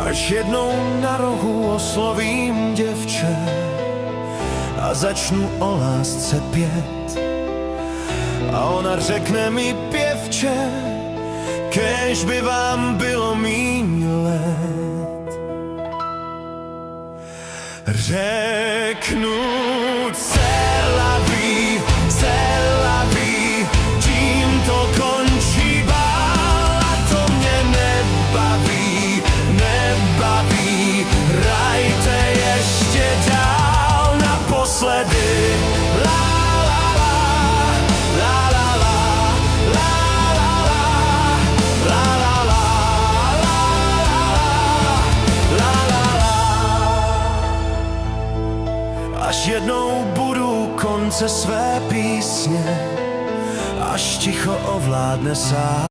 Až jednou na rohu oslovím děvče a začnu o lásce pět. A ona řekne mi pěvče, kéž by vám bylo míň let. Řeknu c'est la vie, tím to končí bál a to mě nebaví, nebaví. Hrajte ještě dál naposledy. Až jednou budu konce své písně, až ticho ovládne sál.